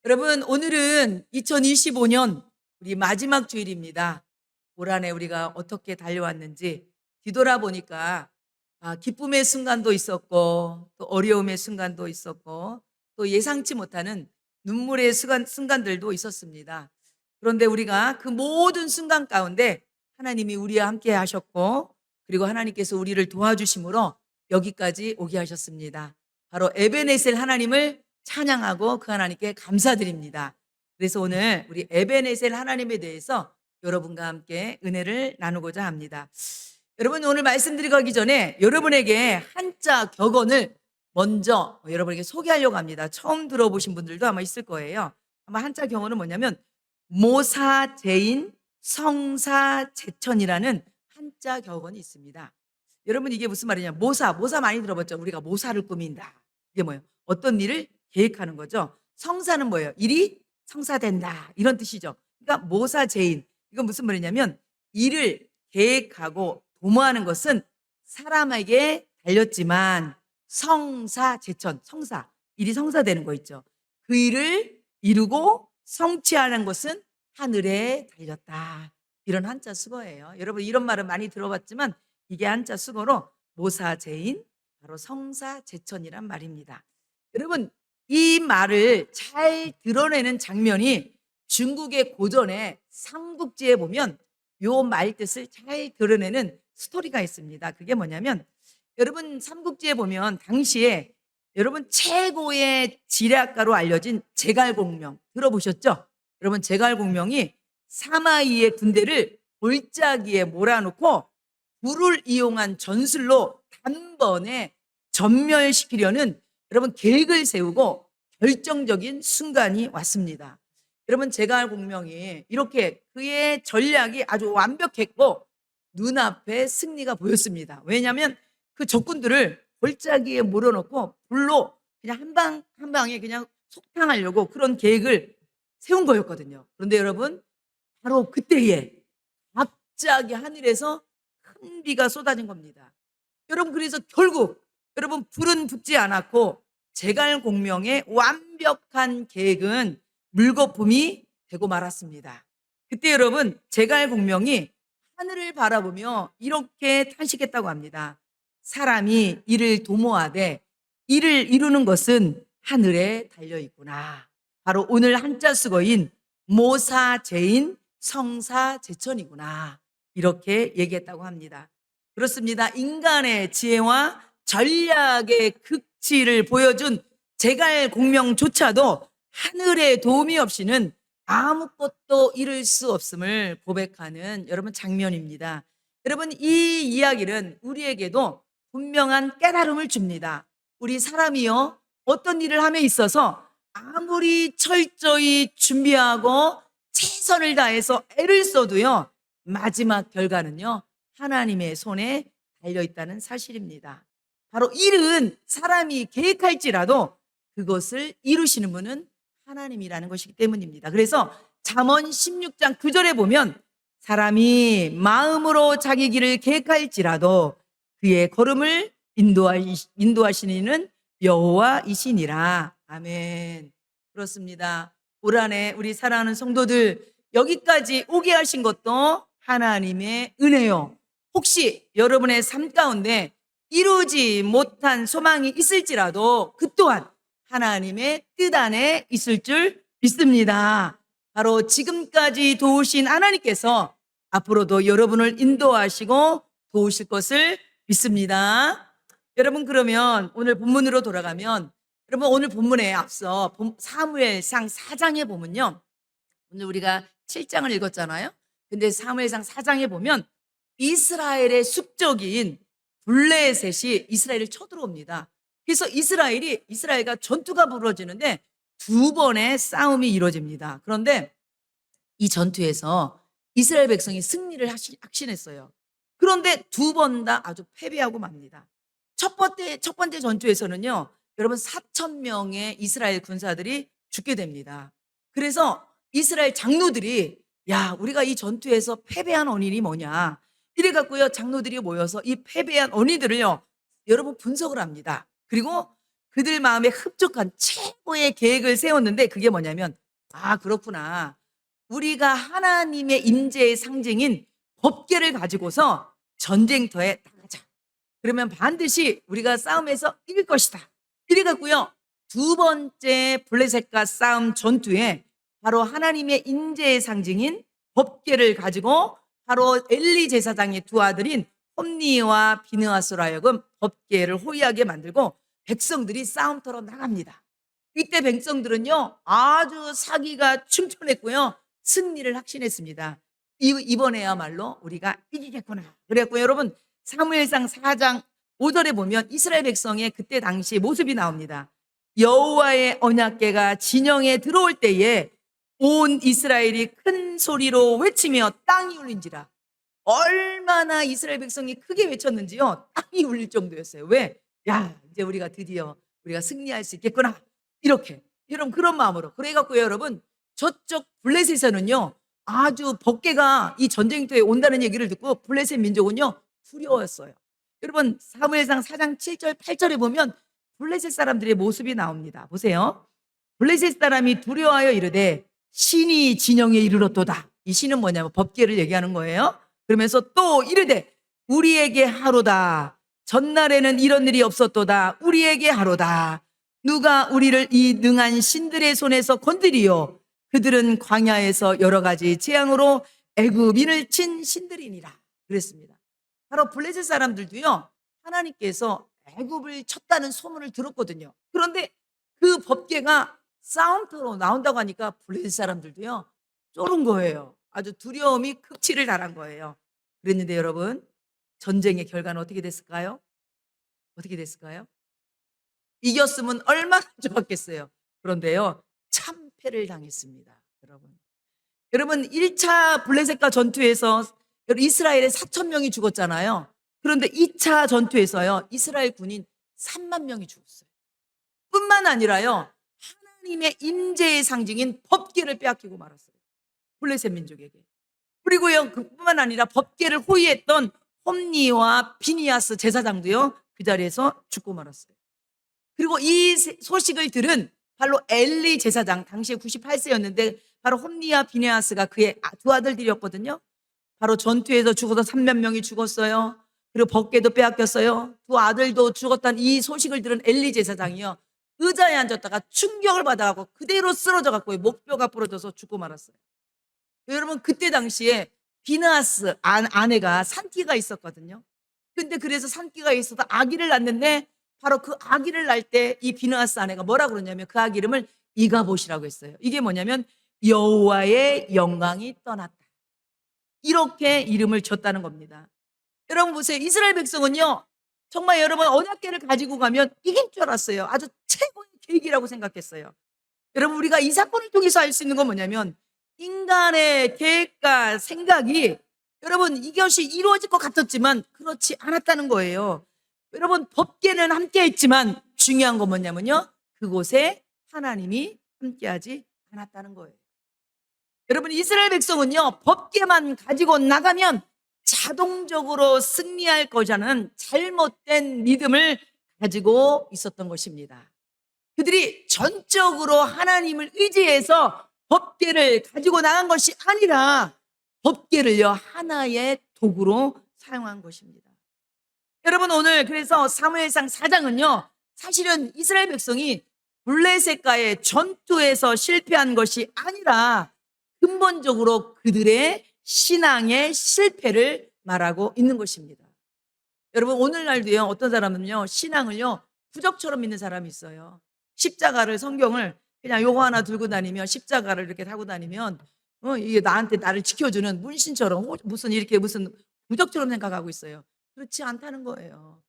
여러분, 오늘은 2025년 우리 마지막 주일입니다. 올 한해 우리가 어떻게 달려왔는지 뒤돌아보니까 기쁨의 순간도 있었고 또 어려움의 순간도 있었고 또 예상치 못하는 눈물의 순간들도 있었습니다. 그런데 우리가 그 모든 순간 가운데 하나님이 우리와 함께 하셨고, 그리고 하나님께서 우리를 도와주심으로 여기까지 오게 하셨습니다. 바로 에베네셀 하나님을 찬양하고 그 하나님께 감사드립니다. 그래서 오늘 우리 에베네셀 하나님에 대해서 여러분과 함께 은혜를 나누고자 합니다. 여러분, 오늘 말씀드리고 가기 전에 여러분에게 한자 격언을 먼저 여러분에게 소개하려고 합니다. 처음 들어보신 분들도 아마 있을 거예요. 아마 한자 격언은 뭐냐면 모사제인 성사제천이라는 한자 격언이 있습니다. 여러분, 이게 무슨 말이냐? 모사 많이 들어봤죠? 우리가 모사를 꾸민다. 이게 뭐예요? 어떤 일을 계획하는 거죠. 성사는 뭐예요? 일이 성사된다, 이런 뜻이죠. 그러니까 모사제인, 이건 무슨 말이냐면 일을 계획하고 도모하는 것은 사람에게 달렸지만 성사제천, 성사, 일이 성사되는 거 있죠. 그 일을 이루고 성취하는 것은 하늘에 달렸다, 이런 한자 수거예요. 여러분, 이런 말은 많이 들어봤지만 이게 한자 수거로 모사제인, 바로 성사제천이란 말입니다. 여러분, 이 말을 잘 드러내는 장면이 중국의 고전의 삼국지에 보면 요 말 뜻을 잘 드러내는 스토리가 있습니다. 그게 뭐냐면, 여러분, 삼국지에 보면 당시에 여러분 최고의 지략가로 알려진 제갈공명 들어보셨죠? 여러분, 제갈공명이 사마이의 군대를 골짜기에 몰아놓고 불을 이용한 전술로 단번에 전멸시키려는 여러분 계획을 세우고 결정적인 순간이 왔습니다. 여러분, 제갈공명이 이렇게 그의 전략이 아주 완벽했고 눈앞에 승리가 보였습니다. 왜냐하면 그 적군들을 골짜기에 몰아넣고 불로 그냥 한 방에 그냥 속탕하려고 그런 계획을 세운 거였거든요. 그런데 여러분, 바로 그때에 갑자기 하늘에서 큰 비가 쏟아진 겁니다. 여러분, 그래서 결국 여러분 불은 붙지 않았고 제갈공명의 완벽한 계획은 물거품이 되고 말았습니다. 그때 여러분, 제갈공명이 하늘을 바라보며 이렇게 탄식했다고 합니다. 사람이 일을 도모하되 일을 이루는 것은 하늘에 달려 있구나. 바로 오늘 한자 수거인 모사제인 성사제천이구나, 이렇게 얘기했다고 합니다. 그렇습니다. 인간의 지혜와 전략의 극치를 보여준 제갈공명조차도 하늘의 도움이 없이는 아무것도 이룰 수 없음을 고백하는 여러분 장면입니다. 여러분, 이 이야기는 우리에게도 분명한 깨달음을 줍니다. 우리 사람이요, 어떤 일을 함에 있어서 아무리 철저히 준비하고 최선을 다해서 애를 써도요, 마지막 결과는요, 하나님의 손에 달려있다는 사실입니다. 바로 일은 사람이 계획할지라도 그것을 이루시는 분은 하나님이라는 것이기 때문입니다. 그래서 잠언 16장 9절에 보면 사람이 마음으로 자기 길을 계획할지라도 그의 걸음을 인도하시는 이는 여호와이시니라. 아멘. 그렇습니다. 올 한해 우리 사랑하는 성도들, 여기까지 오게 하신 것도 하나님의 은혜요. 혹시 여러분의 삶 가운데 이루지 못한 소망이 있을지라도 그 또한 하나님의 뜻 안에 있을 줄 믿습니다. 바로 지금까지 도우신 하나님께서 앞으로도 여러분을 인도하시고 도우실 것을 믿습니다. 여러분, 그러면 오늘 본문으로 돌아가면, 여러분, 오늘 본문에 앞서 사무엘상 4장에 보면요, 오늘 우리가 7장을 읽었잖아요. 근데 사무엘상 4장에 보면 이스라엘의 숙적인 블레셋이 이스라엘을 쳐들어옵니다. 그래서 이스라엘과 전투가 벌어지는데 두 번의 싸움이 이루어집니다. 그런데 이 전투에서 이스라엘 백성이 승리를 확신했어요. 그런데 두 번 다 아주 패배하고 맙니다. 첫 번째 전투에서는요, 여러분 4,000명의 이스라엘 군사들이 죽게 됩니다. 그래서 이스라엘 장로들이, 야, 우리가 이 전투에서 패배한 원인이 뭐냐, 이래갖고요, 장로들이 모여서 이 패배한 원인들을요, 여러분 분석을 합니다. 그리고 그들 마음에 흡족한 최고의 계획을 세웠는데 그게 뭐냐면 아 그렇구나. 우리가 하나님의 임재의 상징인 법궤를 가지고서 전쟁터에 나가자. 그러면 반드시 우리가 싸움에서 이길 것이다. 이래 갖고요. 두 번째 블레셋과 싸움 전투에 바로 하나님의 임재의 상징인 법궤를 가지고 바로 엘리 제사장의 두 아들인 홈니와 비느하스로 하여금 법궤를 호위하게 만들고 백성들이 싸움터로 나갑니다. 이때 백성들은요 아주 사기가 충천했고요 승리를 확신했습니다. 이번에야말로 우리가 이기겠구나. 그래갖고 여러분 사무엘상 4장 5절에 보면 이스라엘 백성의 그때 당시 모습이 나옵니다. 여호와의 언약궤가 진영에 들어올 때에 온 이스라엘이 큰 소리로 외치며 땅이 울린지라. 얼마나 이스라엘 백성이 크게 외쳤는지요 땅이 울릴 정도였어요. 왜? 야 이제 우리가 드디어 우리가 승리할 수 있겠구나. 이렇게 여러분 그런 마음으로 그래갖고 여러분 저쪽 블레셋에서는요 아주 법궤가 이 전쟁터에 온다는 얘기를 듣고 블레셋 민족은요 두려웠어요. 여러분 사무엘상 4장 7절 8절에 보면 블레셋 사람들의 모습이 나옵니다. 보세요. 블레셋 사람이 두려워하여 이르되 신이 진영에 이르렀도다. 이 신은 뭐냐면 법궤를 얘기하는 거예요. 그러면서 또 이르되 우리에게 하로다. 전날에는 이런 일이 없었도다. 우리에게 하로다. 누가 우리를 이 능한 신들의 손에서 건드리요. 그들은 광야에서 여러 가지 재앙으로 애굽인을 친 신들이니라. 그랬습니다. 바로 블레셋 사람들도요 하나님께서 애굽을 쳤다는 소문을 들었거든요. 그런데 그 법궤가 싸움터로 나온다고 하니까 블레셋 사람들도요 쫄은 거예요. 아주 두려움이 극치를 달한 거예요. 그랬는데 여러분 전쟁의 결과는 어떻게 됐을까요? 어떻게 됐을까요? 이겼으면 얼마나 좋았겠어요. 그런데요 참패를 당했습니다. 여러분 1차 블레셋과 전투에서 이스라엘의 4천 명이 죽었잖아요. 그런데 2차 전투에서요 이스라엘 군인 3만 명이 죽었어요. 뿐만 아니라요 하나님의 임재의 상징인 법궤를 빼앗기고 말았어요. 블레셋 민족에게. 그리고요 그뿐만 아니라 법궤를 호위했던 홈니와 비니아스 제사장도요 그 자리에서 죽고 말았어요. 그리고 이 소식을 들은 바로 엘리 제사장, 당시에 98세였는데 바로 홈니와 비니아스가 그의 두 아들들이었거든요. 바로 전투에서 죽어서 3만 명이 죽었어요. 그리고 법궤도 빼앗겼어요. 두 아들도 죽었다는 이 소식을 들은 엘리 제사장이요 의자에 앉았다가 충격을 받아갖고 그대로 쓰러져갖고 목뼈가 부러져서 죽고 말았어요. 여러분 그때 당시에 비느하스 아내가 산기가 있었거든요. 근데 그래서 산기가 있어서 아기를 낳는데 바로 그 아기를 낳을 때 이 비느하스 아내가 뭐라 그러냐면 그 아기 이름을 이가봇이라고 했어요. 이게 뭐냐면 여호와의 영광이 떠났다. 이렇게 이름을 줬다는 겁니다. 여러분 보세요. 이스라엘 백성은요 정말 여러분 언약궤를 가지고 가면 이길 줄 알았어요. 아주 최고의 계획이라고 생각했어요. 여러분 우리가 이 사건을 통해서 알 수 있는 건 뭐냐면 인간의 계획과 생각이 여러분 이것이 이루어질 것 같았지만 그렇지 않았다는 거예요. 여러분 법궤는 함께 했지만 중요한 건 뭐냐면요 그곳에 하나님이 함께하지 않았다는 거예요. 여러분 이스라엘 백성은요 법궤만 가지고 나가면 자동적으로 승리할 거라는 잘못된 믿음을 가지고 있었던 것입니다. 그들이 전적으로 하나님을 의지해서 법궤를 가지고 나간 것이 아니라 법궤를요 하나의 도구로 사용한 것입니다. 여러분 오늘 그래서 사무엘상 4장은요 사실은 이스라엘 백성이 블레셋과의 전투에서 실패한 것이 아니라 근본적으로 그들의 신앙의 실패를 말하고 있는 것입니다. 여러분 오늘날도요 어떤 사람은요 신앙을요 부적처럼 믿는 사람이 있어요. 십자가를 성경을 그냥 요거 하나 들고 다니면 십자가를 이렇게 타고 다니면 이게 나를 지켜주는 문신처럼 무슨 이렇게 무슨 부적처럼 생각하고 있어요. 그렇지 않다는 거예요.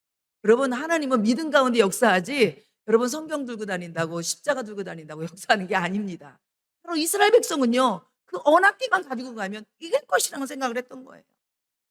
여러분 하나님은 믿음 가운데 역사하지 여러분 성경 들고 다닌다고 십자가 들고 다닌다고 역사하는 게 아닙니다. 바로 이스라엘 백성은요 그 언약궤만 가지고 가면 이길 것이라고 생각을 했던 거예요.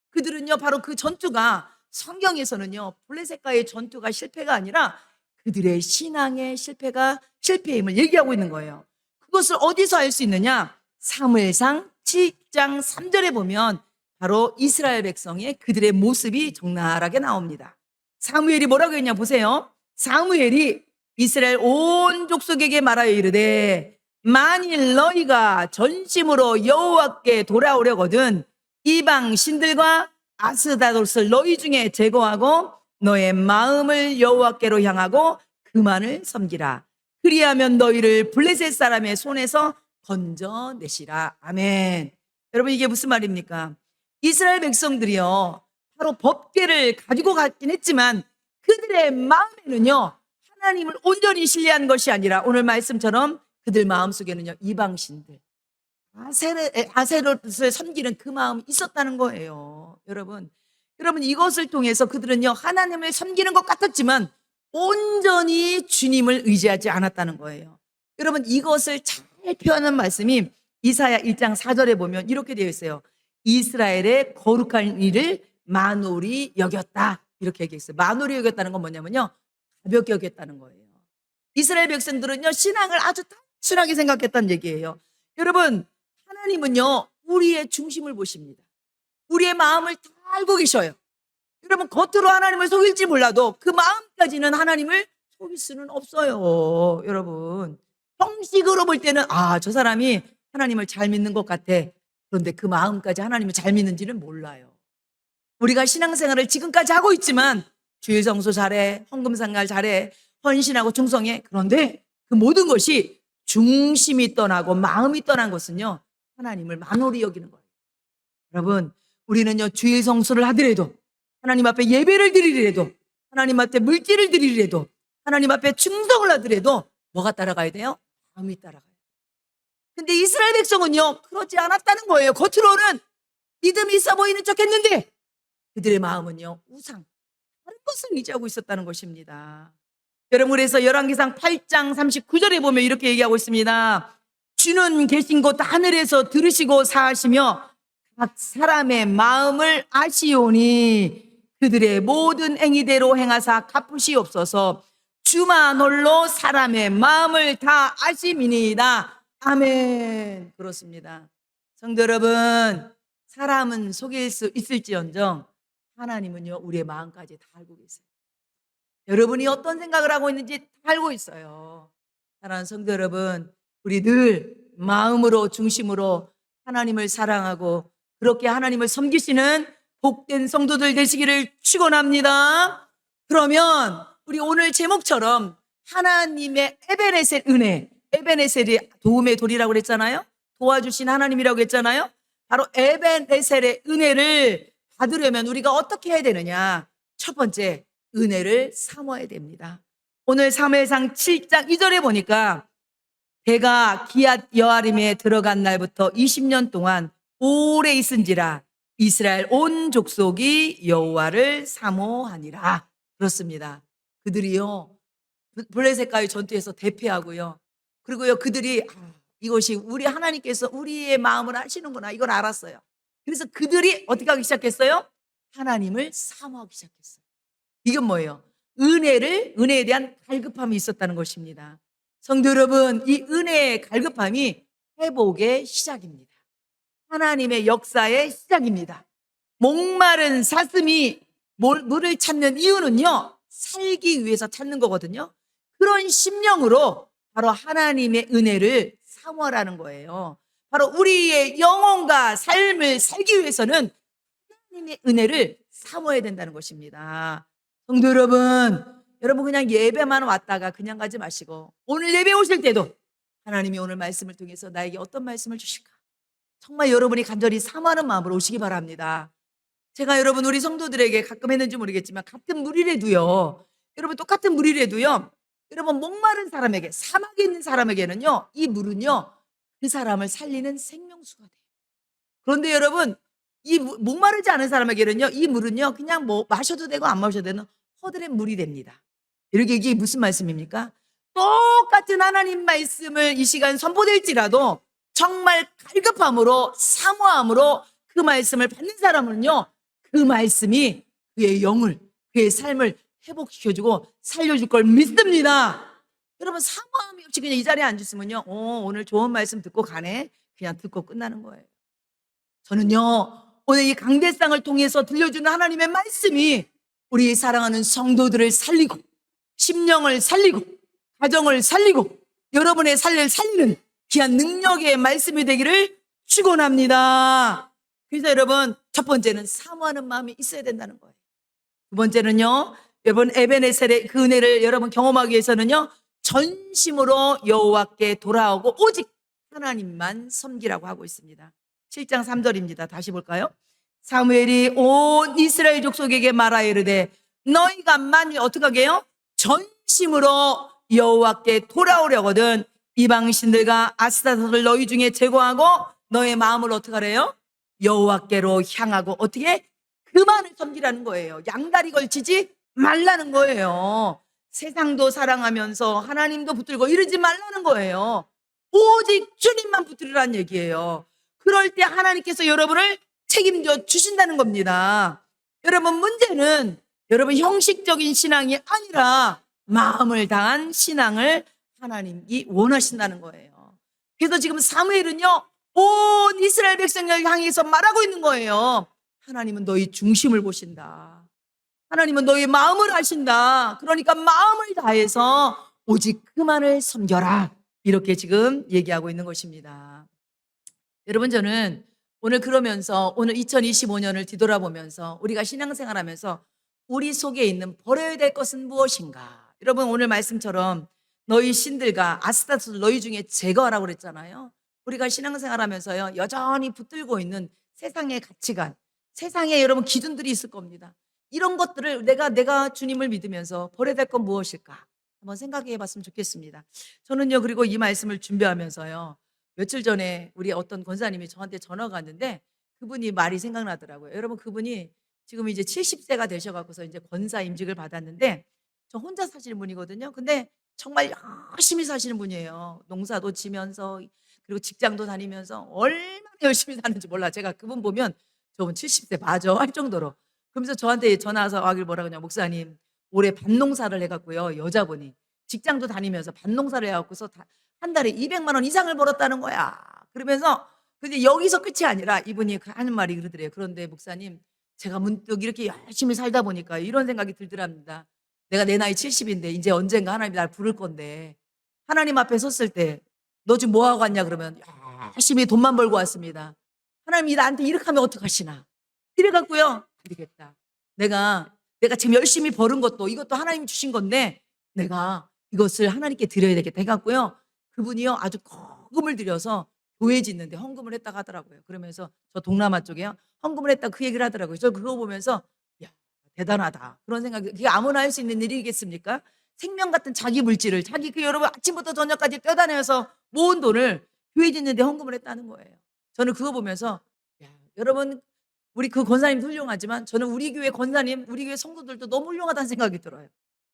그들은요 바로 그 전투가 성경에서는요 블레셋과의 전투가 실패가 아니라 그들의 신앙의 실패임을 얘기하고 있는 거예요. 그것을 어디서 알 수 있느냐? 사무엘상 7장 3절에 보면 바로 이스라엘 백성의 그들의 모습이 적나라하게 나옵니다. 사무엘이 뭐라고 했냐 보세요. 사무엘이 이스라엘 온 족속에게 말하여 이르되 만일 너희가 전심으로 여호와께 돌아오려거든 이방 신들과 아스다롯을 너희 중에 제거하고 너의 마음을 여호와께로 향하고 그만을 섬기라. 그리하면 너희를 블레셋 사람의 손에서 건져내시라. 아멘. 여러분 이게 무슨 말입니까? 이스라엘 백성들이요 바로 법궤를 가지고 갔긴 했지만 그들의 마음에는요 하나님을 온전히 신뢰한 것이 아니라 오늘 말씀처럼 그들 마음속에는요 이방신들 아세롯을 섬기는 그 마음이 있었다는 거예요. 여러분 이것을 통해서 그들은요 하나님을 섬기는 것 같았지만 온전히 주님을 의지하지 않았다는 거예요. 여러분 이것을 잘 표현하는 말씀이 이사야 1장 4절에 보면 이렇게 되어 있어요. 이스라엘의 거룩한 일을 만홀히 여겼다 이렇게 얘기했어요. 만홀히 여겼다는 건 뭐냐면요 가볍게 여겼다는 거예요. 이스라엘 백성들은요 신앙을 아주 단순하게 생각했다는 얘기예요. 여러분 하나님은요 우리의 중심을 보십니다. 우리의 마음을 다 알고 계셔요. 여러분 겉으로 하나님을 속일지 몰라도 그 마음까지는 하나님을 속일 수는 없어요. 여러분 형식으로 볼 때는 저 사람이 하나님을 잘 믿는 것 같아. 그런데 그 마음까지 하나님을 잘 믿는지는 몰라요. 우리가 신앙생활을 지금까지 하고 있지만 주일 성수 잘해, 헌금상갈 잘해, 헌신하고 충성해. 그런데 그 모든 것이 중심이 떠나고 마음이 떠난 것은요 하나님을 만홀히 여기는 거예요. 여러분 우리는요 주일 성수를 하더라도 하나님 앞에 예배를 드리더라도 하나님 앞에 물질을 드리더라도 하나님 앞에 충성을 하더라도 뭐가 따라가야 돼요? 마음이 따라가요. 근데 이스라엘 백성은요 그러지 않았다는 거예요. 겉으로는 믿음이 있어 보이는 척 했는데 그들의 마음은요 우상 다른 것을 의지하고 있었다는 것입니다. 여러분 그래서 열왕기상 8장 39절에 보면 이렇게 얘기하고 있습니다. 주는 계신 곳 하늘에서 들으시고 사하시며 각 사람의 마음을 아시오니 그들의 모든 행위대로 행하사 갚으시옵소서. 주만 홀로 사람의 마음을 다 아심이니이다. 아멘. 그렇습니다. 성도 여러분 사람은 속일 수 있을지언정 하나님은요 우리의 마음까지 다 알고 계세요. 여러분이 어떤 생각을 하고 있는지 다 알고 있어요. 사랑하는 성도 여러분 우리 늘 마음으로 중심으로 하나님을 사랑하고 그렇게 하나님을 섬기시는 복된 성도들 되시기를 축원합니다. 그러면 우리 오늘 제목처럼 하나님의 에베네셀 은혜, 에베네셀이 도움의 돌이라고 그랬잖아요. 도와주신 하나님이라고 했잖아요. 바로 에베네셀의 은혜를 받으려면 우리가 어떻게 해야 되느냐? 첫 번째 은혜를 사모해야 됩니다. 오늘 사무엘상 7장 2절에 보니까 배가 기앗 여아림에 들어간 날부터 20년 동안 오래 있은지라 이스라엘 온 족속이 여호와를 사모하니라. 그렇습니다. 그들이요 블레셋과의 전투에서 대패하고요. 그리고요 그들이 이것이 우리 하나님께서 우리의 마음을 아시는구나 이걸 알았어요. 그래서 그들이 어떻게 하기 시작했어요? 하나님을 사모하기 시작했어요. 이건 뭐예요? 은혜에 대한 갈급함이 있었다는 것입니다. 성도 여러분, 이 은혜의 갈급함이 회복의 시작입니다. 하나님의 역사의 시작입니다. 목마른 사슴이 물을 찾는 이유는요, 살기 위해서 찾는 거거든요. 그런 심령으로 바로 하나님의 은혜를 사모하라는 거예요. 바로 우리의 영혼과 삶을 살기 위해서는 하나님의 은혜를 사모해야 된다는 것입니다. 성도 여러분 그냥 예배만 왔다가 그냥 가지 마시고 오늘 예배 오실 때도 하나님이 오늘 말씀을 통해서 나에게 어떤 말씀을 주실까? 정말 여러분이 간절히 사모하는 마음으로 오시기 바랍니다. 제가 여러분 우리 성도들에게 가끔 했는지 모르겠지만 같은 물이라도요. 여러분 똑같은 물이라도요. 여러분 목마른 사람에게 사막에 있는 사람에게는요. 이 물은요. 그 사람을 살리는 생명수가 돼요. 그런데 여러분 이 목마르지 않은 사람에게는요. 이 물은요. 그냥 뭐 마셔도 되고 안 마셔도 되는 허드렛 물이 됩니다. 이게 무슨 말씀입니까? 똑같은 하나님 말씀을 이 시간 선포될지라도 정말 갈급함으로 사모함으로 그 말씀을 받는 사람은요. 그 말씀이 그의 영을 그의 삶을 회복시켜주고 살려줄 걸 믿습니다. 여러분 사모함이 없이 그냥 이 자리에 앉으시면요. 오늘 좋은 말씀 듣고 가네. 그냥 듣고 끝나는 거예요. 저는요. 오늘 이 강대상을 통해서 들려주는 하나님의 말씀이 우리 사랑하는 성도들을 살리고 심령을 살리고 가정을 살리고 여러분의 삶을 살리는 귀한 능력의 말씀이 되기를 축원합니다. 그래서 여러분, 첫 번째는 사모하는 마음이 있어야 된다는 거예요. 두 번째는요, 여러분 에베네셀의 그 은혜를 여러분 경험하기 위해서는요, 전심으로 여호와께 돌아오고 오직 하나님만 섬기라고 하고 있습니다. 7장 3절입니다. 다시 볼까요? 사무엘이 온 이스라엘 족속에게 말하여 이르되 너희가 만일 어떻게 하게요? 전심으로 여호와께 돌아오려거든 이방 신들과 아스타롯을 너희 중에 제거하고 너의 마음을 어떻게 하래요? 여호와께로 향하고 어떻게? 그만을 섬기라는 거예요. 양다리 걸치지 말라는 거예요. 세상도 사랑하면서 하나님도 붙들고 이러지 말라는 거예요. 오직 주님만 붙들으라는 얘기예요. 그럴 때 하나님께서 여러분을 책임져 주신다는 겁니다. 여러분, 문제는 여러분 형식적인 신앙이 아니라 마음을 다한 신앙을 하나님이 원하신다는 거예요. 그래서 지금 사무엘은요, 온 이스라엘 백성을 향해서 말하고 있는 거예요. 하나님은 너희 중심을 보신다. 하나님은 너희 마음을 아신다. 그러니까 마음을 다해서 오직 그만을 섬겨라. 이렇게 지금 얘기하고 있는 것입니다. 여러분, 저는 오늘 그러면서 오늘 2025년을 뒤돌아보면서 우리가 신앙생활하면서 우리 속에 있는 버려야 될 것은 무엇인가? 여러분, 오늘 말씀처럼 너희 신들과 아스타롯을 너희 중에 제거하라고 그랬잖아요. 우리가 신앙생활하면서요, 여전히 붙들고 있는 세상의 가치관, 세상에 여러분 기준들이 있을 겁니다. 이런 것들을 내가 주님을 믿으면서 버려야 될 건 무엇일까? 한번 생각해 봤으면 좋겠습니다. 저는요, 그리고 이 말씀을 준비하면서요, 며칠 전에 우리 어떤 권사님이 저한테 전화가 왔는데 그분이 말이 생각나더라고요. 여러분, 그분이 지금 이제 70세가 되셔갖고서 이제 권사 임직을 받았는데 저 혼자 사시는 분이거든요. 근데 정말 열심히 사시는 분이에요. 농사도 지면서 그리고 직장도 다니면서 얼마나 열심히 사는지 몰라. 제가 그분 보면 저분 70세 맞아 할 정도로. 그러면서 저한테 전화 와서 하길 뭐라 그러냐. 목사님, 올해 밭농사를 해갖고요. 여자분이 직장도 다니면서 밭농사를 해갖고서 한 달에 200만 원 이상을 벌었다는 거야. 그러면서 근데 여기서 끝이 아니라 이분이 하는 말이 그러더래요. 그런데 목사님, 제가 문득 이렇게 열심히 살다 보니까 이런 생각이 들더랍니다. 내가 내 나이 70인데 이제 언젠가 하나님이 날 부를 건데 하나님 앞에 섰을 때 너 지금 뭐 하고 왔냐 그러면 열심히 돈만 벌고 왔습니다. 하나님이 나한테 이렇게 하면 어떡하시나? 이래갖고요, 안 되겠다. 내가 지금 열심히 벌은 것도 이것도 하나님이 주신 건데 내가 이것을 하나님께 드려야 되겠다 해갖고요, 그분이요 아주 거금을 들여서 교회 짓는데 헌금을 했다고 하더라고요. 그러면서 저 동남아 쪽에요 헌금을 했다 그 얘기를 하더라고요. 저 그거 보면서 야, 대단하다 그런 생각이. 그게 아무나 할 수 있는 일이겠습니까? 생명 같은 자기 물질을 자기 그 여러분 아침부터 저녁까지 뛰어다녀서 모은 돈을 교회 짓는데 헌금을 했다는 거예요. 저는 그거 보면서 야, 여러분, 우리 그 권사님도 훌륭하지만 저는 우리 교회 권사님, 우리 교회 성도들도 너무 훌륭하다는 생각이 들어요.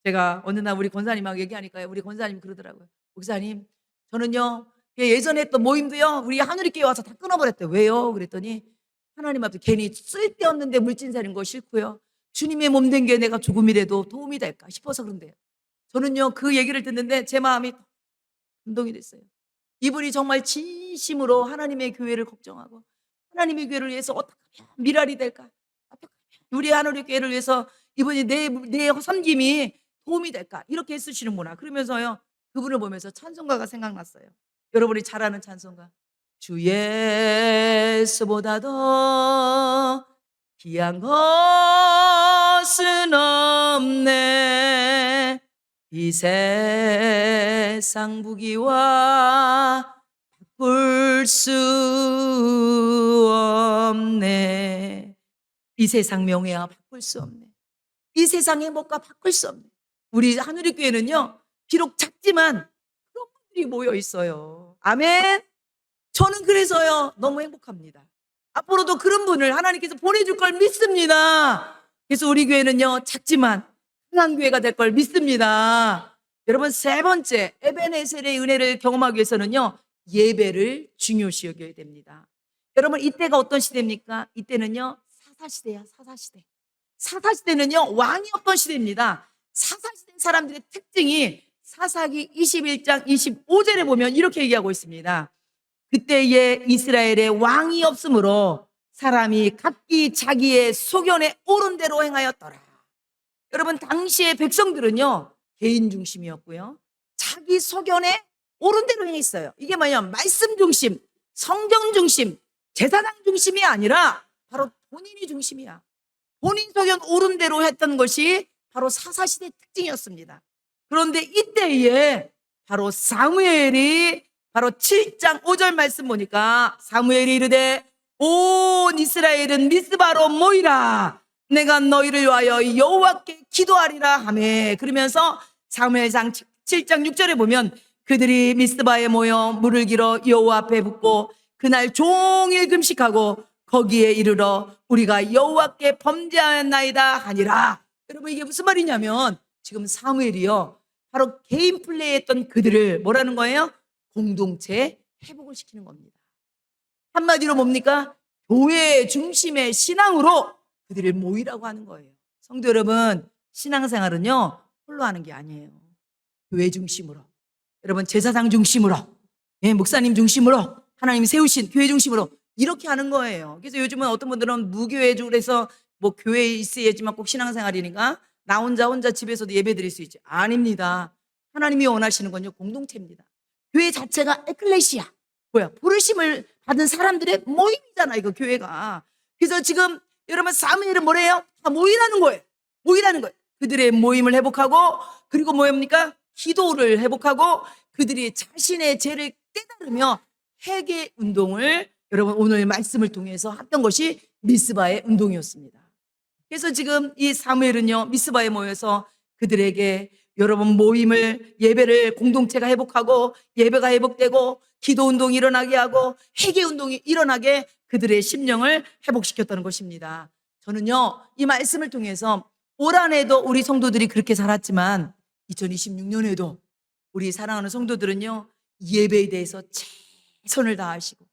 제가 어느 날 우리 권사님하고 얘기하니까요, 우리 권사님이 그러더라고요. 목사님, 저는요 예전에 했던 모임도요 우리 하늘이교회 와서 다 끊어버렸대요. 왜요? 그랬더니 하나님 앞에 괜히 쓸데없는데 물진 사는 거 싫고요, 주님의 몸 된 게 내가 조금이라도 도움이 될까 싶어서 그런데요. 저는요 그 얘기를 듣는데 제 마음이 감동이 됐어요. 이분이 정말 진심으로 하나님의 교회를 걱정하고 하나님의 교회를 위해서 어떻게 하면 미랄이 될까, 어떻게 하면 우리 하늘의 교회를 위해서 이분이 내 섬김이 도움이 될까 이렇게 애쓰시는구나. 그러면서요 그분을 보면서 찬송가가 생각났어요. 여러분이 잘 아는 찬송가, 주 예수보다 더 귀한 것은 없네, 이 세상 부귀와 바꿀 수 없네. 이 세상 명예와 바꿀 수 없네. 이 세상 행복과 바꿀 수 없네. 우리 하늘의 교회는요 비록 작지만 그런 분들이 모여 있어요. 아멘. 저는 그래서요 너무 행복합니다. 앞으로도 그런 분을 하나님께서 보내줄 걸 믿습니다. 그래서 우리 교회는요 작지만 강한 교회가 될 걸 믿습니다. 여러분, 세 번째 에베네셀의 은혜를 경험하기 위해서는요 예배를 중요시 여겨야 됩니다. 여러분, 이때가 어떤 시대입니까? 이때는요 사사시대야. 사사시대는요 왕이 없던 시대입니다. 사사시대 사람들의 특징이 사사기 21장 25절에 보면 이렇게 얘기하고 있습니다. 그때에 이스라엘에 왕이 없으므로 사람이 각기 자기의 소견에 옳은 대로 행하였더라. 여러분, 당시의 백성들은요 개인 중심이었고요, 자기 소견에 옳은 대로 행했어요. 이게 뭐냐? 말씀 중심, 성경 중심, 제사장 중심이 아니라 바로 본인이 중심이야. 본인 소견 옳은 대로 했던 것이 바로 사사시대 특징이었습니다. 그런데 이때에 바로 사무엘이 바로 7장 5절 말씀 보니까 사무엘이 이르되 온 이스라엘은 미스바로 모이라 내가 너희를 위하여 여호와께 기도하리라 하매. 그러면서 사무엘상 7장 6절에 보면 그들이 미스바에 모여 물을 길어 여호와 앞에 붓고 그날 종일 금식하고 거기에 이르러 우리가 여호와께 범죄하였나이다 하니라. 여러분 이게 무슨 말이냐면 지금 사무엘이요 바로 개인 플레이했던 그들을 뭐라는 거예요? 공동체 회복을 시키는 겁니다. 한마디로 뭡니까? 교회 중심의 신앙으로 그들을 모이라고 하는 거예요. 성도 여러분, 신앙생활은요 홀로 하는 게 아니에요. 교회 중심으로, 여러분 제사장 중심으로, 목사님 중심으로, 하나님이 세우신 교회 중심으로 이렇게 하는 거예요. 그래서 요즘은 어떤 분들은 무교회적으로 해서 뭐 교회에 있어야지만 꼭 신앙생활이니까 나 혼자 집에서도 예배 드릴 수 있지. 아닙니다. 하나님이 원하시는 건요 공동체입니다. 교회 자체가 에클레시아, 뭐야, 부르심을 받은 사람들의 모임이잖아 이거 교회가. 그래서 지금 여러분 사무엘은 뭐래요? 다 모이라는 거예요. 모이라는 거예요. 그들의 모임을 회복하고 그리고 뭐입니까? 기도를 회복하고 그들이 자신의 죄를 깨달으며 회개 운동을 여러분 오늘 말씀을 통해서 했던 것이 미스바의 운동이었습니다. 그래서 지금 이 사무엘은요 미스바에 모여서 그들에게 여러분 모임을 예배를 공동체가 회복하고 예배가 회복되고 기도 운동이 일어나게 하고 회개 운동이 일어나게 그들의 심령을 회복시켰다는 것입니다. 저는요 이 말씀을 통해서 올 한해도 우리 성도들이 그렇게 살았지만 2026년에도 우리 사랑하는 성도들은요 예배에 대해서 최선을 다하시고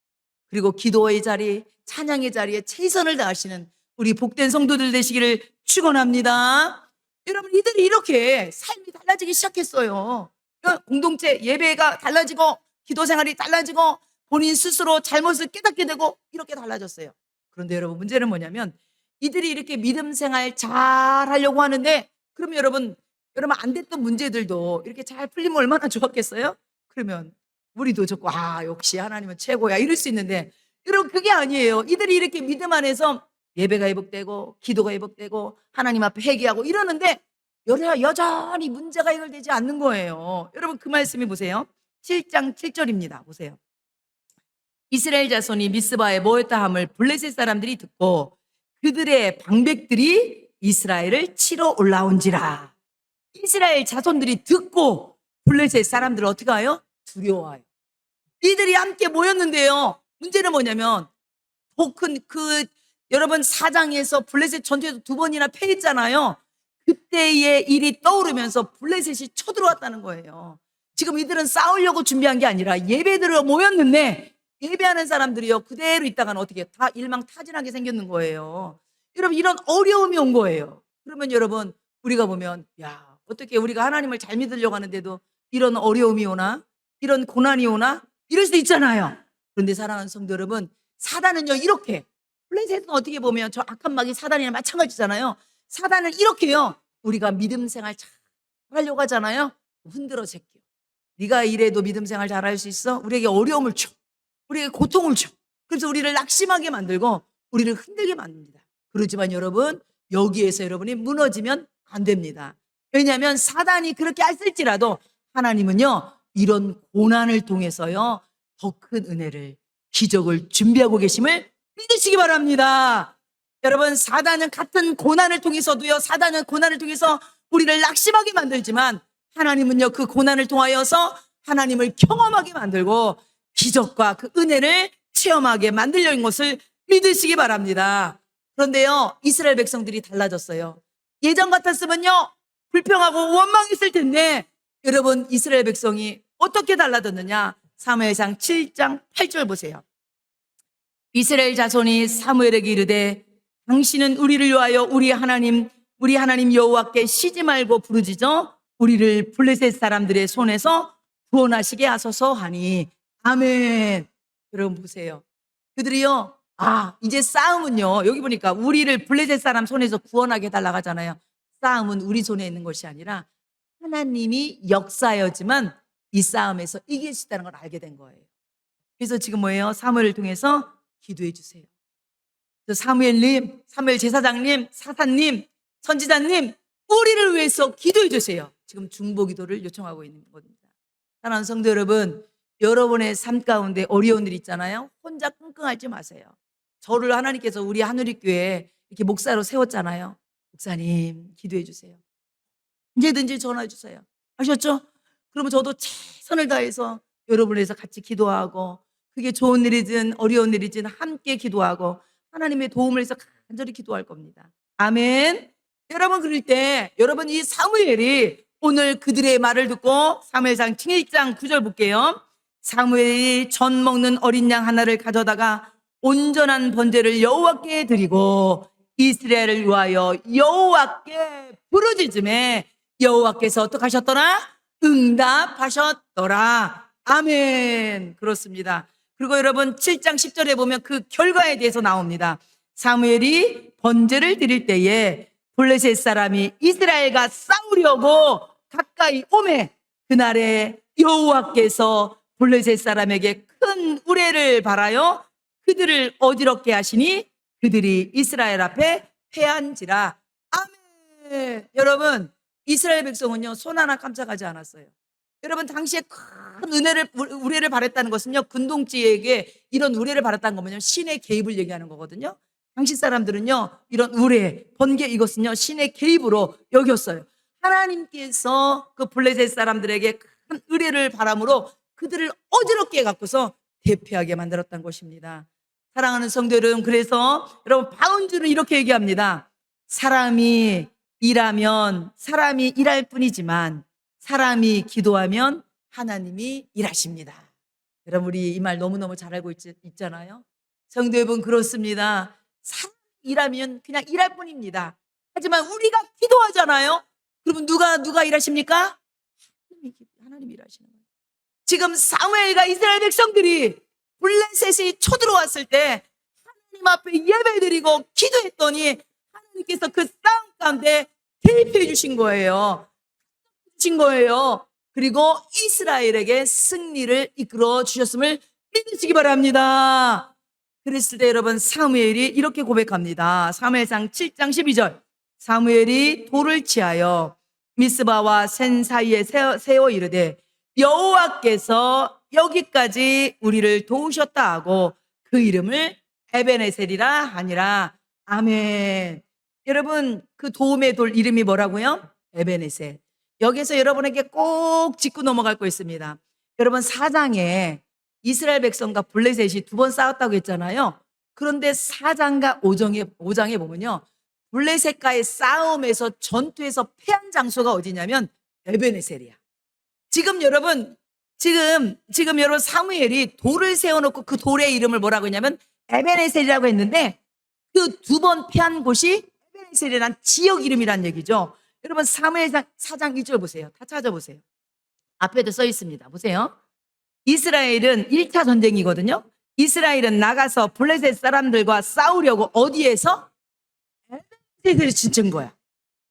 그리고 기도의 자리, 찬양의 자리에 최선을 다하시는 우리 복된 성도들 되시기를 축원합니다. 여러분 이들이 이렇게 삶이 달라지기 시작했어요. 공동체 예배가 달라지고 기도 생활이 달라지고 본인 스스로 잘못을 깨닫게 되고 이렇게 달라졌어요. 그런데 여러분 문제는 뭐냐면 이들이 이렇게 믿음 생활 잘 하려고 하는데 그러면 여러분 안 됐던 문제들도 이렇게 잘 풀리면 얼마나 좋았겠어요? 그러면 우리도 좋고 역시 하나님은 최고야 이럴 수 있는데 여러분 그게 아니에요. 이들이 이렇게 믿음 안에서 예배가 회복되고 기도가 회복되고 하나님 앞에 회개하고 이러는데 여전히 문제가 해결되지 않는 거예요. 여러분 그 말씀이 보세요. 7장 7절입니다. 보세요. 이스라엘 자손이 미스바에 모였다 함을 블레셋 사람들이 듣고 그들의 방백들이 이스라엘을 치러 올라온지라. 이스라엘 자손들이 듣고 블레셋 사람들은 어떻게 해요? 두려워해요. 이들이 함께 모였는데요. 문제는 뭐냐면 더 큰 여러분 4장에서 블레셋 전투에서 2번이나 패했잖아요. 그때의 일이 떠오르면서 블레셋이 쳐들어왔다는 거예요. 지금 이들은 싸우려고 준비한 게 아니라 예배들을 모였는데 예배하는 사람들이요 그대로 있다가는 어떻게 다 일망타진하게 생겼는 거예요. 여러분 이런 어려움이 온 거예요. 그러면 여러분 우리가 보면 어떻게 우리가 하나님을 잘 믿으려고 하는데도 이런 어려움이 오나 이런 고난이 오나 이럴 수도 있잖아요. 그런데 사랑하는 성도 여러분 사단은요 이렇게 블레셋은 어떻게 보면 저 악한 마귀 사단이랑 마찬가지잖아요. 사단은 이렇게요 우리가 믿음 생활 잘 하려고 하잖아요. 흔들어 제껴. 네가 이래도 믿음 생활 잘할 수 있어? 우리에게 어려움을 줘. 우리에게 고통을 줘. 그래서 우리를 낙심하게 만들고 우리를 흔들게 만듭니다. 그렇지만 여러분 여기에서 여러분이 무너지면 안 됩니다. 왜냐하면 사단이 그렇게 했을지라도 하나님은요 이런 고난을 통해서요 더 큰 은혜를 기적을 준비하고 계심을 믿으시기 바랍니다. 여러분 사단은 같은 고난을 통해서도요 사단은 고난을 통해서 우리를 낙심하게 만들지만 하나님은요 그 고난을 통하여서 하나님을 경험하게 만들고 기적과 그 은혜를 체험하게 만들려는 것을 믿으시기 바랍니다. 그런데요 이스라엘 백성들이 달라졌어요. 예전 같았으면요 불평하고 원망했을 텐데 여러분 이스라엘 백성이 어떻게 달라졌느냐. 사무엘상 7장 8절 보세요. 이스라엘 자손이 사무엘에게 이르되 당신은 우리를 위하여 우리 하나님 여호와께 쉬지 말고 부르짖어 우리를 블레셋 사람들의 손에서 구원하시게 하소서 하니 아멘. 여러분 보세요. 그들이요 이제 싸움은요 여기 보니까 우리를 블레셋 사람 손에서 구원하게 해달라고 하잖아요. 싸움은 우리 손에 있는 것이 아니라 하나님이 역사하였지만 이 싸움에서 이길 수 있다는 걸 알게 된 거예요. 그래서 지금 뭐예요? 사무엘을 통해서 기도해 주세요. 사무엘님, 사무엘 제사장님, 사사님, 선지자님, 우리를 위해서 기도해 주세요. 지금 중보 기도를 요청하고 있는 겁니다. 사랑하는 성도 여러분, 여러분의 삶 가운데 어려운 일 있잖아요. 혼자 끙끙 앓지 마세요. 저를 하나님께서 우리 하늘의교회에 이렇게 목사로 세웠잖아요. 목사님 기도해 주세요. 언제든지 전화해 주세요. 아셨죠? 그러면 저도 최선을 다해서 여러분을 위해서 같이 기도하고, 그게 좋은 일이든 어려운 일이든 함께 기도하고 하나님의 도움을 위해서 간절히 기도할 겁니다. 아멘. 여러분, 그럴 때 여러분, 이 사무엘이 오늘 그들의 말을 듣고 사무엘상 7장 9절 볼게요. 사무엘이 전 먹는 어린 양 하나를 가져다가 온전한 번제를 여호와께 드리고 이스라엘을 위하여 여호와께 부르짖음에 여호와께서 어떻게 하셨더라? 응답하셨더라. 아멘. 그렇습니다. 그리고 여러분 7장 10절에 보면 그 결과에 대해서 나옵니다. 사무엘이 번제를 드릴 때에 블레셋 사람이 이스라엘과 싸우려고 가까이 오매 그날에 여호와께서 블레셋 사람에게 큰 우레를 발하여 그들을 어지럽게 하시니 그들이 이스라엘 앞에 패한지라. 아멘. 여러분, 이스라엘 백성은요 손 하나 깜짝하지 않았어요. 여러분, 당시에 큰 우레를 발했다는 것은요, 근동지에게 이런 우레를 발했다는 거면요 신의 개입을 얘기하는 거거든요. 당시 사람들은요 이런 우레, 번개, 이것은요 신의 개입으로 여겼어요. 하나님께서 그 블레셋 사람들에게 큰 의뢰를 바람으로 그들을 어지럽게 갖고서 대피하게 만들었던 것입니다. 사랑하는 성도 여러분, 그래서 여러분 바운주는 이렇게 얘기합니다. 사람이 일하면 사람이 일할 뿐이지만 사람이 기도하면 하나님이 일하십니다. 여러분, 우리 이 말 너무너무 잘 알고 있잖아요. 성도 여러분, 그렇습니다. 사람이 일하면 그냥 일할 뿐입니다. 하지만 우리가 기도하잖아요. 그러면 누가 일하십니까? 하나님이 일하시는 거예요. 지금 사무엘과 이스라엘 백성들이 블레셋이 쳐들어왔을 때 하나님 앞에 예배드리고 기도했더니 하나님께서 그 싸움 가운데 개입해 주신 거예요. 그리고 이스라엘에게 승리를 이끌어 주셨음을 믿으시기 바랍니다. 그랬을 때 여러분, 사무엘이 이렇게 고백합니다. 사무엘상 7장 12절. 사무엘이 돌을 취하여 미스바와 센 사이에 세워 이르되 여호와께서 여기까지 우리를 도우셨다 하고 그 이름을 에베네셀이라 하니라. 아멘. 여러분, 그 도움의 돌 이름이 뭐라고요? 에베네셀. 여기서 여러분에게 꼭 짚고 넘어갈 거 있습니다. 여러분, 4장에 이스라엘 백성과 블레셋이 2번 싸웠다고 했잖아요. 그런데 4장과 5장에 보면요, 블레셋과의 싸움에서 전투에서 패한 장소가 어디냐면 에베네셀이야. 지금 여러분 사무엘이 돌을 세워놓고 그 돌의 이름을 뭐라고 했냐면 에베네셀이라고 했는데 그 2번 패한 곳이 에베네셀이란 지역 이름이란 얘기죠. 여러분, 사무엘상 4장 1절 보세요. 다 찾아보세요. 앞에도 써 있습니다. 보세요. 이스라엘은 1차 전쟁이거든요. 이스라엘은 나가서 블레셋 사람들과 싸우려고 어디에서? 에베네셀을 진친 거야.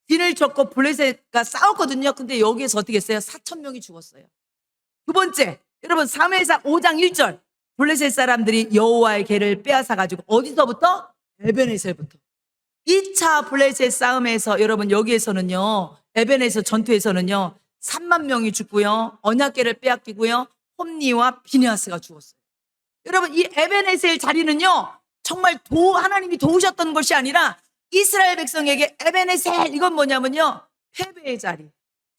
진을 쳤고 블레셋과 싸웠거든요. 근데 여기에서 어떻게 했어요? 4,000명이 죽었어요. 두 번째, 여러분, 사무엘상 5장 1절. 블레셋 사람들이 여호와의 궤를 빼앗아가지고 어디서부터? 에베네셀부터. 2차 블레셋 싸움에서 여러분, 여기에서는요, 에벤에서 전투에서는요 3만 명이 죽고요, 언약궤를 빼앗기고요, 홈니와 비니아스가 죽었어요. 여러분, 이 에베네셀 자리는요 정말 하나님이 도우셨던 것이 아니라 이스라엘 백성에게 에베네셀, 이건 뭐냐면요 패배의 자리,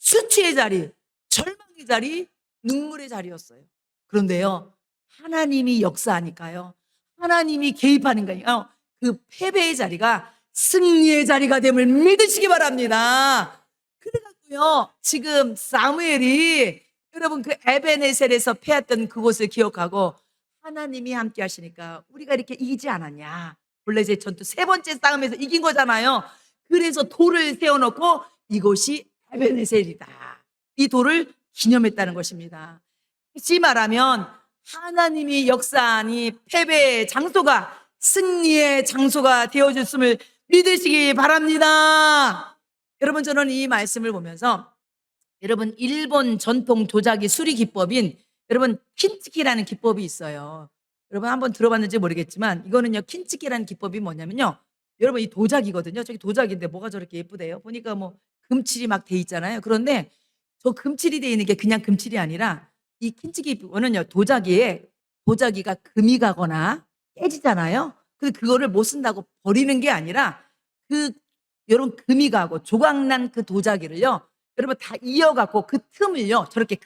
수치의 자리, 절망의 자리, 눈물의 자리였어요. 그런데요, 하나님이 역사하니까요, 하나님이 개입하니까요, 그 패배의 자리가 승리의 자리가 됨을 믿으시기 바랍니다. 그래가지고요, 지금 사무엘이 여러분 그 에베네셀에서 패했던 그곳을 기억하고 하나님이 함께 하시니까 우리가 이렇게 이기지 않았냐. 블레셋 전투 3번째 싸움에서 이긴 거잖아요. 그래서 돌을 세워놓고 이곳이 에베네셀이다, 이 돌을 기념했다는 것입니다. 다시 말하면 하나님이 역사하니 패배의 장소가 승리의 장소가 되어줬음을 믿으시기 바랍니다. 여러분, 저는 이 말씀을 보면서 여러분 일본 전통 도자기 수리 기법인 여러분 킨츠키라는 기법이 있어요. 여러분 한번 들어봤는지 모르겠지만 이거는요 킨츠키라는 기법이 뭐냐면요. 여러분 이 도자기거든요. 저기 도자기인데 뭐가 저렇게 예쁘대요. 보니까 뭐 금칠이 막 돼 있잖아요. 그런데 저 금칠이 돼 있는 게 그냥 금칠이 아니라 이 킨츠기는요 도자기가 금이 가거나 깨지잖아요. 근데 그거를 못 쓴다고 버리는 게 아니라 그 여러분 금이 가고 조각난 그 도자기를요 여러분 다 이어갖고 그 틈을요 저렇게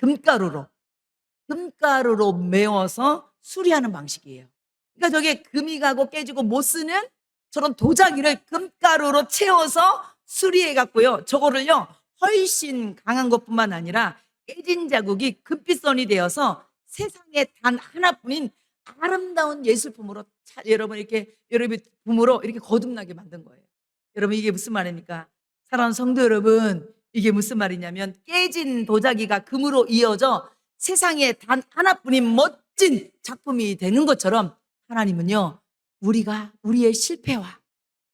금가루로 메워서 수리하는 방식이에요. 그러니까 저게 금이 가고 깨지고 못 쓰는 저런 도자기를 금가루로 채워서 수리해 갖고요. 저거를요 훨씬 강한 것뿐만 아니라 깨진 자국이 금빛선이 되어서 세상에 단 하나뿐인 아름다운 예술품으로 여러분 이렇게 여러분 품으로 이렇게 거듭나게 만든 거예요. 여러분 이게 무슨 말입니까? 사랑하는 성도 여러분, 이게 무슨 말이냐면 깨진 도자기가 금으로 이어져 세상에 단 하나뿐인 멋진 작품이 되는 것처럼 하나님은요 우리가 우리의 실패와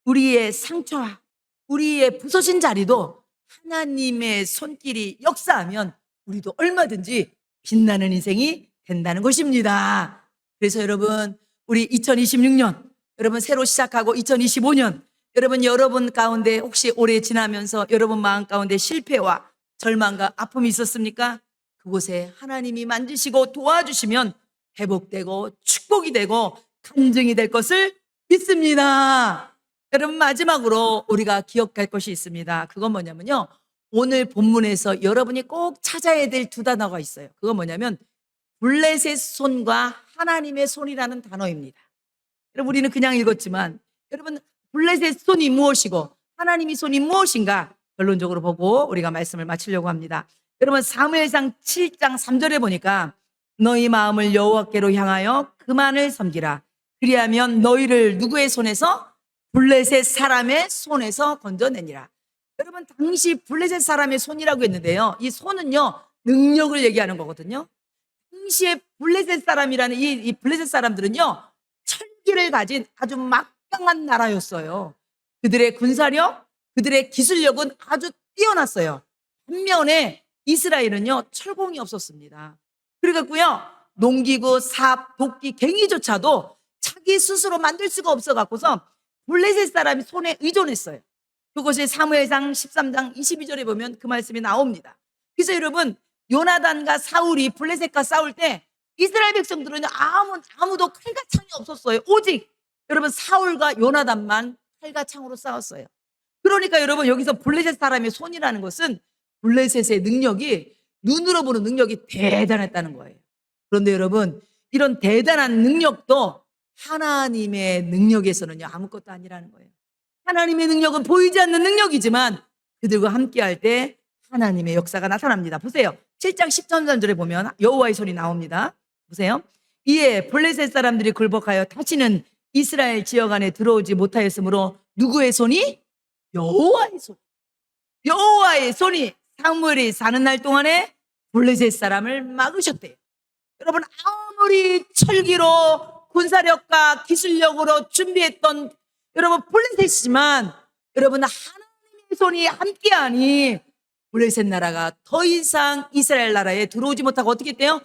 우리의 상처와 우리의 부서진 자리도 하나님의 손길이 역사하면 우리도 얼마든지 빛나는 인생이 된다는 것입니다. 그래서 여러분 우리 2026년 여러분 새로 시작하고 2025년 여러분 가운데 혹시 올해 지나면서 여러분 마음 가운데 실패와 절망과 아픔이 있었습니까? 그곳에 하나님이 만지시고 도와주시면 회복되고 축복이 되고 간증이 될 것을 믿습니다. 여러분 마지막으로 우리가 기억할 것이 있습니다. 그건 뭐냐면요. 오늘 본문에서 여러분이 꼭 찾아야 될 두 단어가 있어요. 그건 뭐냐면 블레셋 손과 하나님의 손이라는 단어입니다. 여러분 우리는 그냥 읽었지만 여러분 블레셋 손이 무엇이고 하나님의 손이 무엇인가 결론적으로 보고 우리가 말씀을 마치려고 합니다. 여러분 사무엘상 7장 3절에 보니까 너희 마음을 여호와께로 향하여 그만을 섬기라. 그리하면 너희를 누구의 손에서? 블레셋 사람의 손에서 건져내니라. 여러분 당시 블레셋 사람의 손이라고 했는데요. 이 손은요 능력을 얘기하는 거거든요. 당시에 블레셋 사람이라는 이 블레셋 사람들은요 철기를 가진 아주 막강한 나라였어요. 그들의 군사력, 그들의 기술력은 아주 뛰어났어요. 반면에 이스라엘은요 철공이 없었습니다. 그래갖고요 농기구, 삽, 도끼, 갱이조차도 자기 스스로 만들 수가 없어갖고서 블레셋 사람이 손에 의존했어요. 그것이 사무엘상 13장 22절에 보면 그 말씀이 나옵니다. 그래서 여러분 요나단과 사울이 블레셋과 싸울 때 이스라엘 백성들은 아무도 칼과 창이 없었어요. 오직 여러분 사울과 요나단만 칼과 창으로 싸웠어요. 그러니까 여러분 여기서 블레셋 사람의 손이라는 것은 블레셋의 능력이 눈으로 보는 능력이 대단했다는 거예요. 그런데 여러분 이런 대단한 능력도 하나님의 능력에서는요 아무것도 아니라는 거예요. 하나님의 능력은 보이지 않는 능력이지만 그들과 함께할 때 하나님의 역사가 나타납니다. 보세요. 7장 13절에 보면 여호와의 손이 나옵니다. 보세요. 이에 블레셋 사람들이 굴복하여 다시는 이스라엘 지역 안에 들어오지 못하였으므로 누구의 손이? 여호와의 손. 여호와의 손이 사무엘이 사는 날 동안에 블레셋 사람을 막으셨대요. 여러분 아무리 철기로 군사력과 기술력으로 준비했던 여러분 블레셋이지만 여러분 하나님의 손이 함께하니 블레셋 나라가 더 이상 이스라엘 나라에 들어오지 못하고 어떻게 했대요?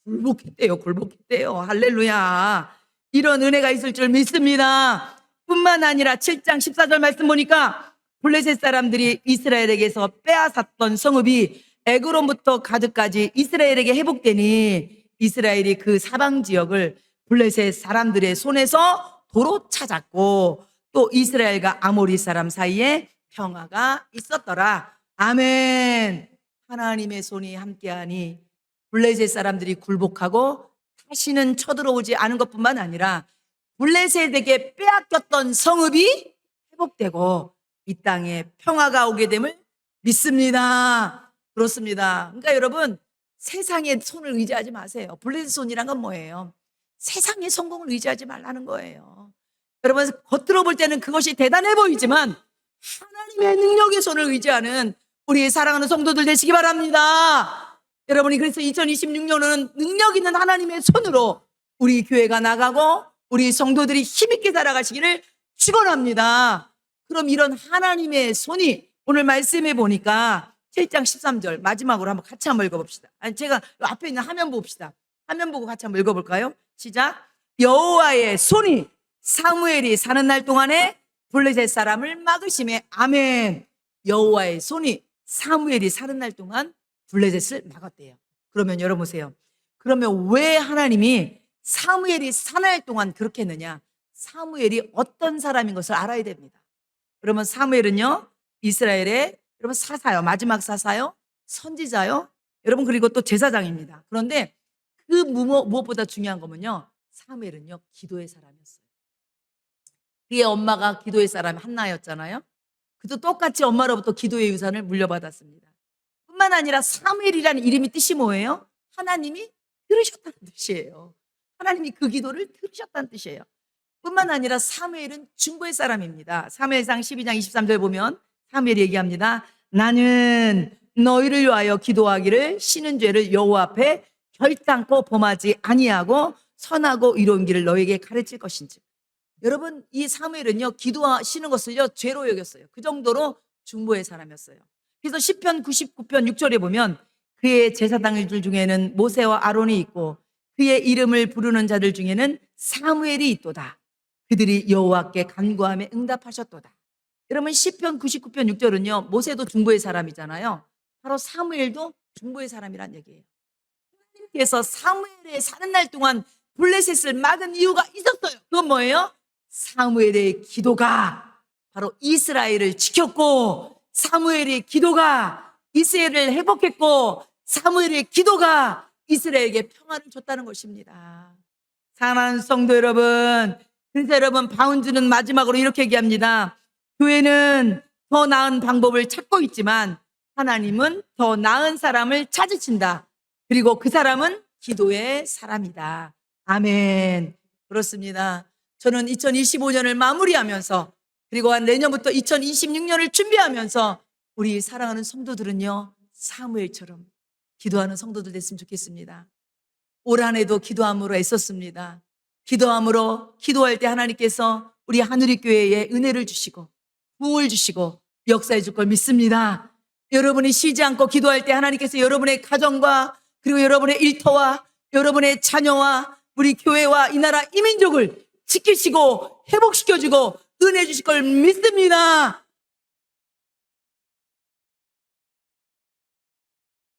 굴복했대요. 할렐루야. 이런 은혜가 있을 줄 믿습니다. 뿐만 아니라 7장 14절 말씀 보니까 블레셋 사람들이 이스라엘에게서 빼앗았던 성읍이 에그론부터 가드까지 이스라엘에게 회복되니 이스라엘이 그 사방 지역을 블레셋 사람들의 손에서 도로 찾았고 또 이스라엘과 아모리 사람 사이에 평화가 있었더라. 아멘. 하나님의 손이 함께하니 블레셋 사람들이 굴복하고 다시는 쳐들어오지 않은 것뿐만 아니라 블레셋에게 빼앗겼던 성읍이 회복되고 이 땅에 평화가 오게 됨을 믿습니다. 그렇습니다. 그러니까 여러분 세상의 손을 의지하지 마세요. 블레셋 손이란 건 뭐예요? 세상의 성공을 의지하지 말라는 거예요. 여러분 겉으로 볼 때는 그것이 대단해 보이지만 하나님의 능력의 손을 의지하는 우리 사랑하는 성도들 되시기 바랍니다. 여러분이 그래서 2026년은 능력 있는 하나님의 손으로 우리 교회가 나가고 우리 성도들이 힘있게 살아가시기를 축원합니다. 그럼 이런 하나님의 손이 오늘 말씀해 보니까 7장 13절 마지막으로 한번 같이 한번 읽어봅시다. 아니, 제가 앞에 있는 화면 봅시다. 화면 보고 같이 한번 읽어볼까요? 시작. 여호와의 손이 사무엘이 사는 날 동안에 블레셋 사람을 막으심에. 아멘. 여호와의 손이 사무엘이 사는 날 동안 블레셋을 막았대요. 그러면 여러분 보세요. 그러면 왜 하나님이 사무엘이 사는 날 동안 그렇게 했느냐? 사무엘이 어떤 사람인 것을 알아야 됩니다. 그러면 사무엘은요, 이스라엘의 여러분 사사요, 마지막 사사요, 선지자요, 여러분 그리고 또 제사장입니다. 그런데 그 무엇보다 중요한 거면요, 사무엘은요 기도의 사람이었어요. 그의 엄마가 기도의 사람 한나였잖아요. 그도 똑같이 엄마로부터 기도의 유산을 물려받았습니다. 뿐만 아니라 사무엘이라는 이름이 뜻이 뭐예요? 하나님이 들으셨다는 뜻이에요. 하나님이 그 기도를 들으셨다는 뜻이에요. 뿐만 아니라 사무엘은 중보의 사람입니다. 사무엘상 12장 23절 보면 사무엘이 얘기합니다. 나는 너희를 위하여 기도하기를 쉬는 죄를 여호와 앞에 결단코 범하지 아니하고 선하고 이로운 길을 너에게 가르칠 것인지. 여러분, 이 사무엘은요 기도하시는 것을요 죄로 여겼어요. 그 정도로 중보의 사람이었어요. 그래서 시편 99편 6절에 보면 그의 제사장들 중에는 모세와 아론이 있고 그의 이름을 부르는 자들 중에는 사무엘이 있도다. 그들이 여호와께 간구하며 응답하셨도다. 여러분, 시편 99편 6절은요 모세도 중보의 사람이잖아요. 바로 사무엘도 중보의 사람이란 얘기예요. 하나님께서 사무엘의 사는 날 동안 블레셋을 막은 이유가 있었어요. 그건 뭐예요? 사무엘의 기도가 바로 이스라엘을 지켰고, 사무엘의 기도가 이스라엘을 회복했고, 사무엘의 기도가 이스라엘에게 평안을 줬다는 것입니다. 사랑하는 성도 여러분, 그래서 여러분, 바운즈는 마지막으로 이렇게 얘기합니다. 교회는 더 나은 방법을 찾고 있지만 하나님은 더 나은 사람을 찾으신다. 그리고 그 사람은 기도의 사람이다. 아멘. 그렇습니다. 저는 2025년을 마무리하면서 그리고 내년부터 2026년을 준비하면서 우리 사랑하는 성도들은요 사무엘처럼 기도하는 성도들 됐으면 좋겠습니다. 올 한 해도 기도함으로 애썼습니다. 기도함으로 기도할 때 하나님께서 우리 하늘의교회에 은혜를 주시고 부을 주시고 역사해 줄 걸 믿습니다. 여러분이 쉬지 않고 기도할 때 하나님께서 여러분의 가정과 그리고 여러분의 일터와 여러분의 자녀와 우리 교회와 이 나라 이민족을 지키시고 회복시켜주고 은혜 주실 걸 믿습니다.